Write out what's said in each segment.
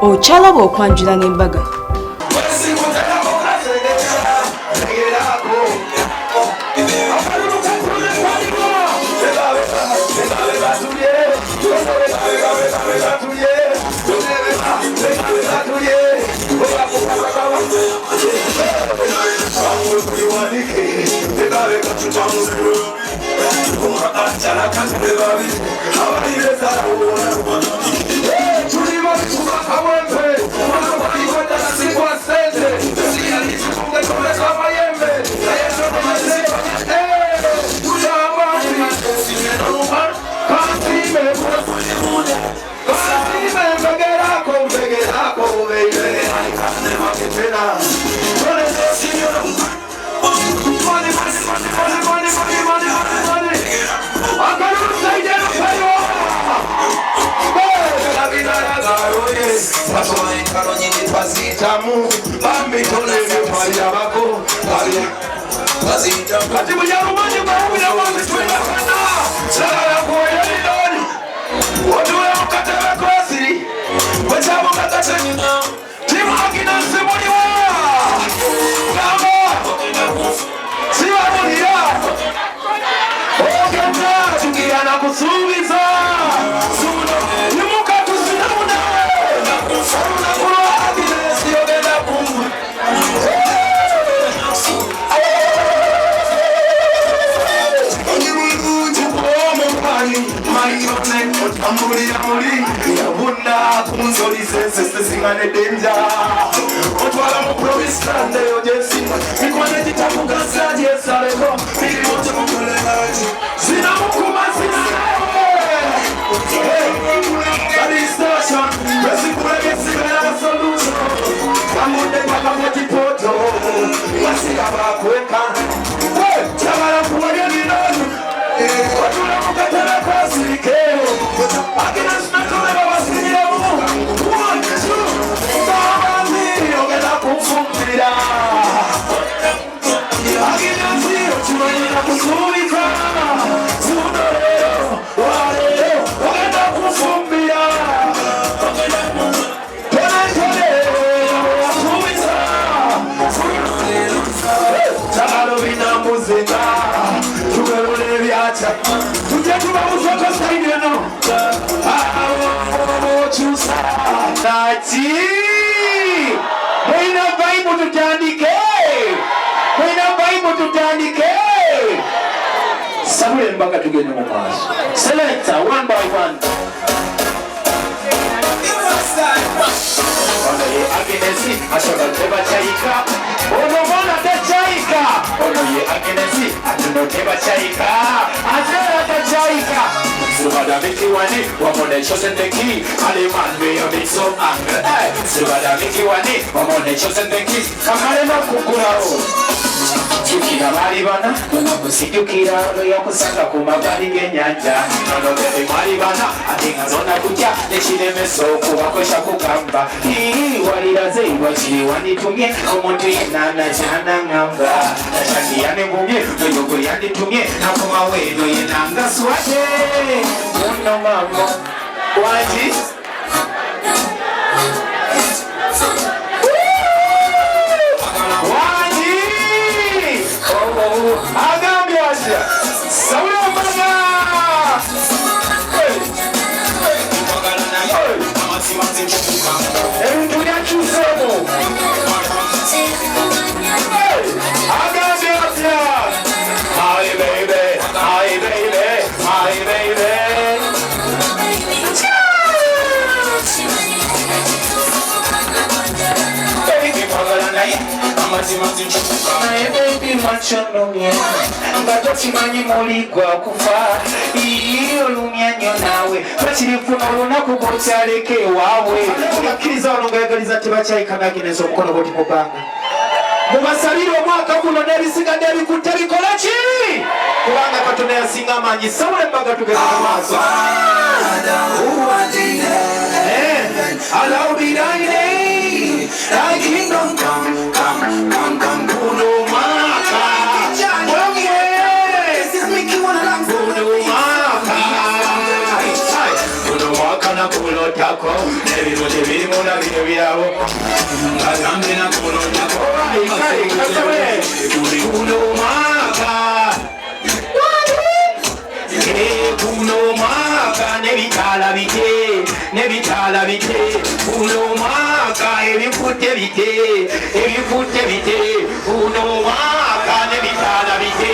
okyalaba okwanjula n'embaga. Selector, one by one. Chukira maribana, sijukira yokusanga kumabali genyanja. Nono bebe maribana, atinga zona kuja, nechileme soku wakosha kukamba. Hii waliraze wachiri wanitumye, omuntu yenana jana ngamba. Nachandi yane mbunye, yoyogo yanditumye, nakuma weno yenanga swate. Muno mamo, waji? Agambia Saula Mbaga. Hi baby, hi baby, hi baby. Baby machonomye ngato kimanyi muligwa kufa iyo lumyanyo nawe bakirifuna olunaku gokyaleke waabwe omukkiriza olungayagaliza tebakyayikanaginezo omukono goti mubanga mubasalire omwaka guno n'ebisigadde ebikutte bikola ki kubanga Katonda yasinga amaanyi Saula Mbaga tugenda mu maaso Allow me thy kingdom come, come, come, come, Kuno Maka. Oh yeah, this is me, Kuno Maka. Kuno Maka na Kuno tako nebirungi birimu na bino birabo agambe na kuno tako kuno mwaka kuno mwaka nebitala bite kuno mwaka ebikutte bite kuno mwaka nebitala bite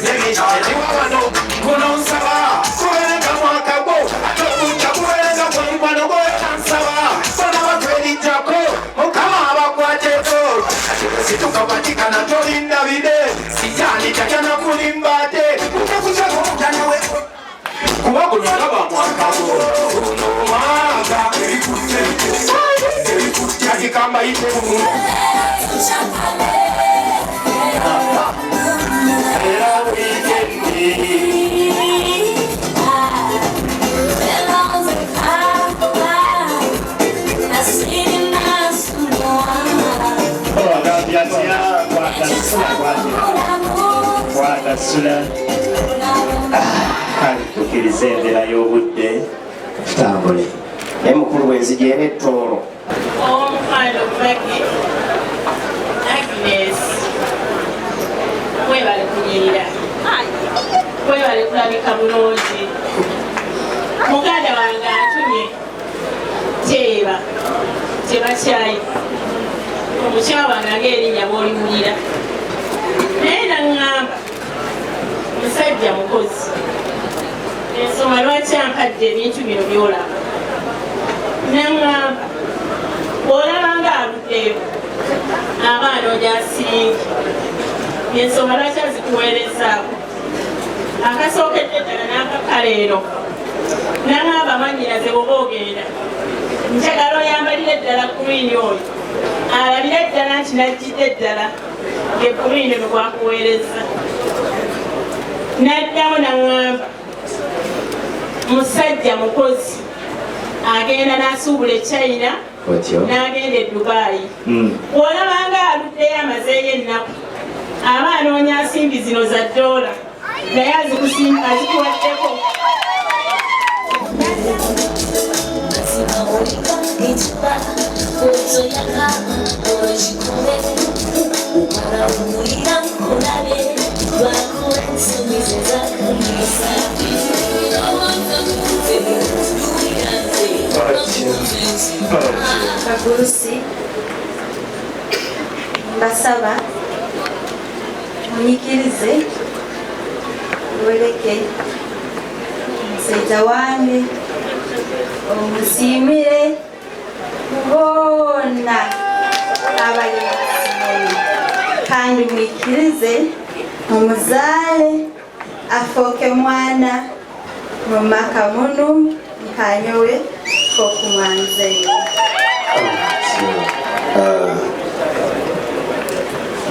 nebitala kuno nsaba kuberenga mwaka gwo atokuja kuberenga kwangwano gwotansaba bona batwelijjako mukama abakwateko situkapatikana tolinda bide sijani tajana kulimbate utakujakokutanawe kuba kunyalaba mwaka gwo kuno mwaka ebikutte akikamba ite era wikendi tukiriza endera y'obudde tutambule naye mukulu w'enzigi era ettoolo omukwano Maggie Agnes webale kunyirira webale kulabika bulungi muganda wange atumye teeba kyayi omukyawa wange ng'erinnya bw'oliwulira naye naŋŋamba musajja mukozi ensonga lwaki ampadde ebintu bino byolaba naŋŋamba bw'olaba nga aluddeyo abaana ojasingi ensonga lwaki azikuweerezaako akasookedde eddala n'akakaleero naŋŋamba manyiraze bw'oba ogenda njagala oyambalire eddala kuliini oyo alabire eddala nti najjidde eddala ngekuliini bwe bwakuweereza naddamu naŋŋamba musajja mukozi agenda n'asuubula e China n'agenda e Dubai bw'olabanga aluddeyo amazeeyo ennaku aba anoonya nsimbi zino za $, naye azikuwaddeko Kagurusi mbasaba munyikirize weleke musajja wange omusiimire bonna abalinasimu kandi mwikirize mumuzaale afooke mwana mu maka munu nkanyowe kokumwanzeyo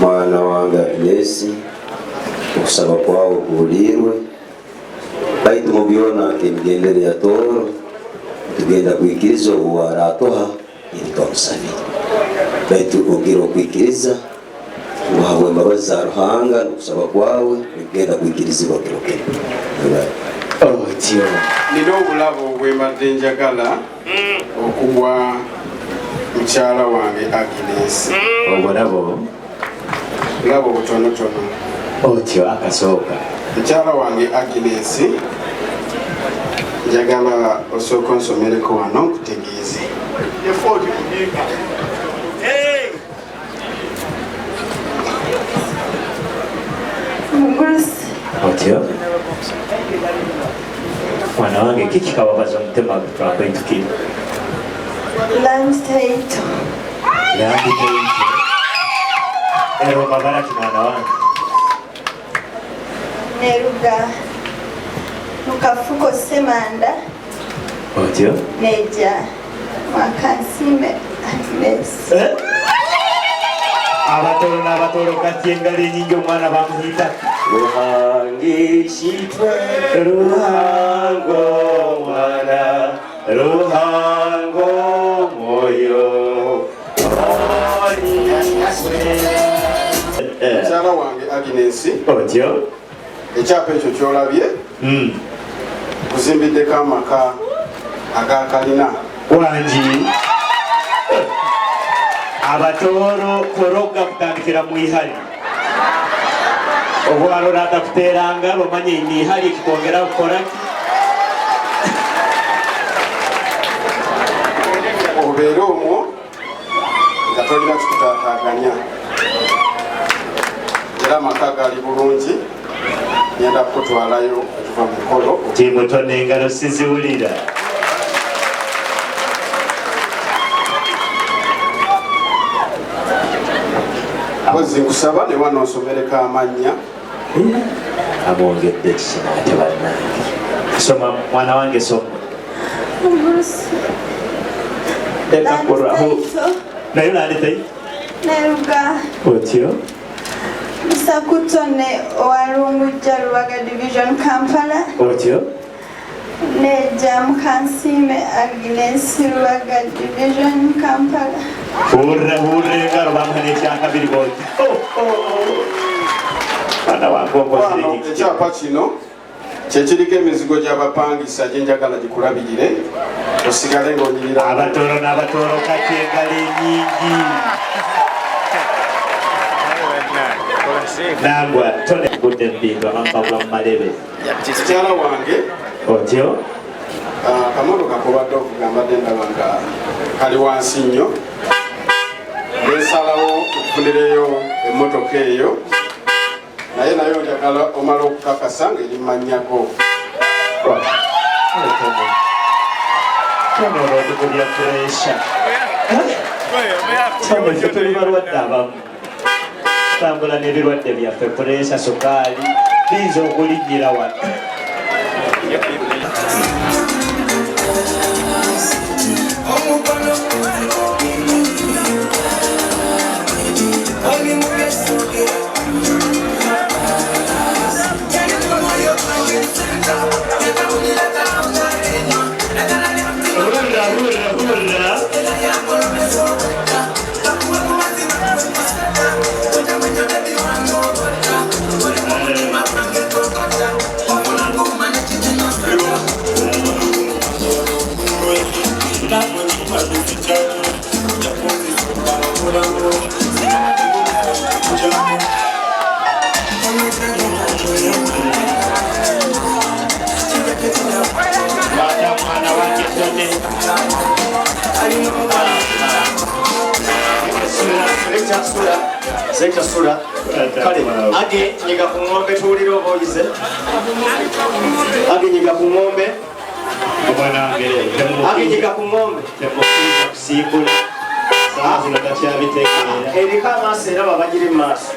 mwana wange Agnes okusaba kwawe kuwulirwe baitu mu byona nk'emigendere ya Tooro tugenda kwikiriza obuwaara atoha eri twamusabire baitu ogira okwikiriza wahabwa embabazi za Ruhanga n'okusaba kwawe tugenda kwikirizibwa kirokere otyo nina obulabo obwembadde njagala okuwa mukyala wange Agnes obulabo bulabo butonotono otyo akasooka mukyala wange Agnes njagala osooka onsomereko wano nkutegeeze otyo mwana wange kikikababaza omutima twakwentukira Lamsteito yanditeito ero mabaraki mwana wange neruga mukafuko semanda otyo neja mwakansime Agnes abatolo n'abatolo kati engalo enyingi omwana bamuyita ruhangishitwe ruhango mwana ruhango moyo mukyala wange Agnes otyo ekyapa ekyo kyolabye kuzimbiddeko amaka agakalina wanji abatoro koroga kutandikira mu ihali obwalo rata kuteranga bamanye ni ihali kikongera gukora obeera omwo nga tolina kikutataganya era amaka gali bulungi ngenda kukutwalayo okuva mu mukolo timutone engalo siziwulira mpozi nkusaba ne wano osomereko amannya abongedde kisinate bannange soma mwana wange soma naye nanditayi Neruga otyo Sakutone Owalunguja Lubaga Division Kampala otyo Neja Mukansime Agnes Lubaga Division Kampala hurre ngaro bamhane kyakabiri bote bana wano ekyapa kino kyekiriko emizigo gy'abapangisa gyenjagala gikulabirire osigale ng'onyirira abatoro n'abatoro kati engalo enyingi nangwa tone budde mbindo ampabula mu malebe mukyala wange otyo akamotoka kobadde okugambadde ndaba nga kali wansi nnyo ensalawo okufunireyo emmotoka eyo naye naye njagala omala okukakasa ng'eri mmanyago tono olwotukulya puresha tono ffe tuli balwadde abamu tambula n'ebirwadde byaffe puresha sukaali biyinza okulinnyira wano Sekta sura kale age nyiga ku ngombe tuwulira oba oyize age nyiga ku ngombe age nyiga ku ngombe kusiibula saa zino takyabiteekerera eriko amaaso era babagiri mu maaso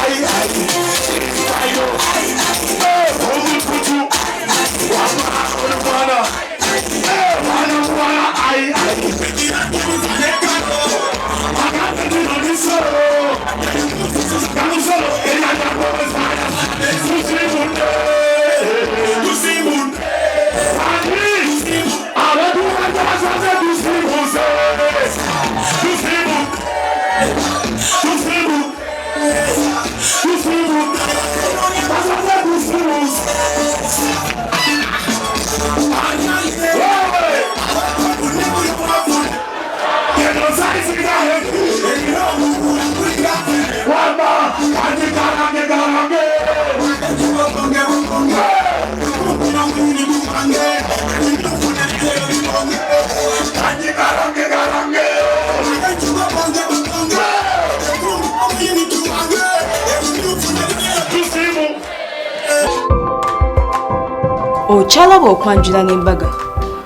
Ai, Ochalaba okwanjula n'embaga.